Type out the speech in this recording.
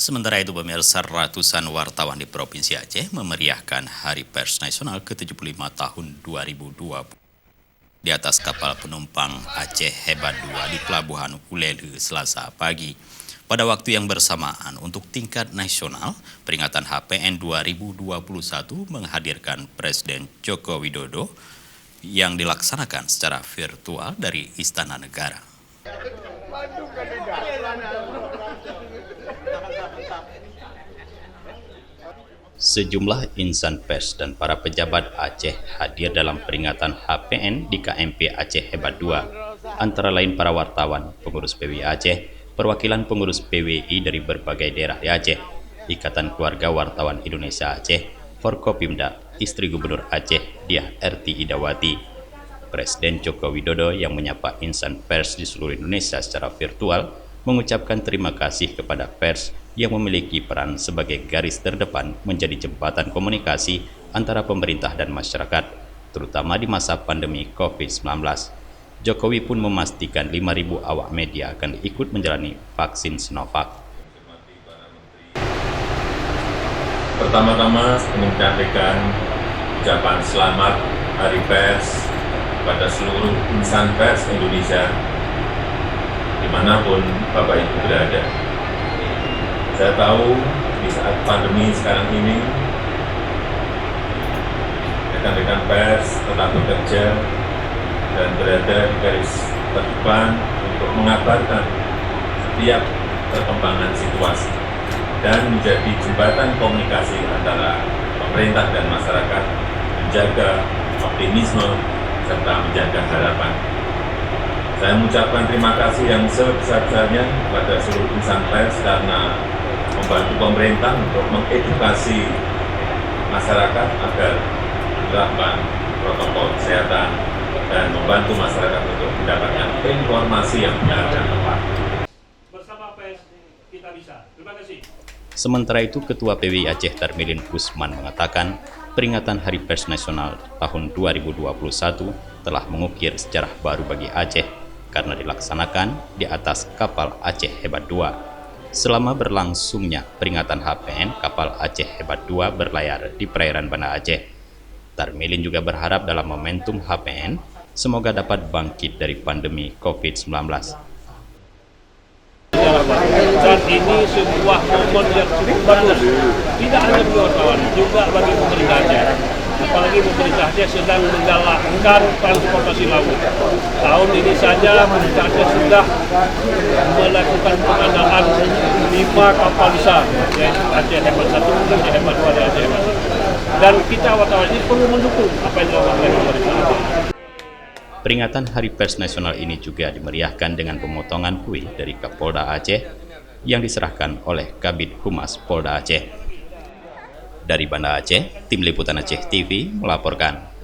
Sementara itu pemirsa, ratusan wartawan di Provinsi Aceh memeriahkan Hari Pers Nasional ke-75 tahun 2020 di atas kapal penumpang Aceh Hebat 2 di Pelabuhan Ulele Selasa pagi. Pada waktu yang bersamaan untuk tingkat nasional, peringatan HPN 2021 menghadirkan Presiden Joko Widodo yang dilaksanakan secara virtual dari Istana Negara. Sejumlah insan pers dan para pejabat Aceh hadir dalam peringatan HPN di KMP Aceh Hebat 2, antara lain para wartawan, pengurus PWI Aceh, perwakilan pengurus PWI dari berbagai daerah di Aceh, Ikatan Keluarga Wartawan Indonesia Aceh, Forkopimda, istri Gubernur Aceh, Diah Erti Idawati, Presiden Joko Widodo yang menyapa insan pers di seluruh Indonesia secara virtual, mengucapkan terima kasih kepada pers yang memiliki peran sebagai garis terdepan menjadi jembatan komunikasi antara pemerintah dan masyarakat, terutama di masa pandemi COVID-19. Jokowi pun memastikan 5.000 awak media akan ikut menjalani vaksin Sinovac. Pertama-tama menyampaikan ucapan selamat Hari Pers kepada seluruh insan pers Indonesia dimanapun Bapak Ibu berada. Saya tahu di saat pandemi sekarang ini, rekan-rekan pers tetap bekerja dan berada di garis terdepan untuk mengabarkan setiap perkembangan situasi dan menjadi jembatan komunikasi antara pemerintah dan masyarakat, menjaga optimisme serta menjaga harapan. Saya mengucapkan terima kasih yang sebesar-besarnya kepada seluruh insan pers karena membantu pemerintah untuk mengedukasi masyarakat agar menerapkan protokol kesehatan dan membantu masyarakat untuk mendapatkan informasi yang benar dan tepat. Bersama pers kita bisa. Terima kasih. Sementara itu, Ketua PWI Aceh Tarmilin Usman mengatakan peringatan Hari Pers Nasional tahun 2021 telah mengukir sejarah baru bagi Aceh karena dilaksanakan di atas kapal Aceh Hebat 2. Selama berlangsungnya peringatan HPN, kapal Aceh Hebat 2 berlayar di perairan Banda Aceh. Tarmilin juga berharap dalam momentum HPN, semoga dapat bangkit dari pandemi COVID-19. Dan ini sebuah momen yang cukup bagus, tidak hanya bagi wartawan, juga bagi pemerintah Aceh. Apalagi pemerintah Aceh sedang menggalakkan transportasi laut. Tahun ini saja pemerintah Aceh sudah melakukan pengadaan 5 kapal besar, yaitu Aceh Hebat 1, Aceh Hebat 2, dan Aceh Hebat 3. Dan kita wartawan ini perlu mendukung apa yang dilakukan oleh pemerintah Aceh. Peringatan Hari Pers Nasional ini juga dimeriahkan dengan pemotongan kue dari Kapolda Aceh yang diserahkan oleh Kabid Humas Polda Aceh. Dari Banda Aceh, Tim Liputan Aceh TV melaporkan.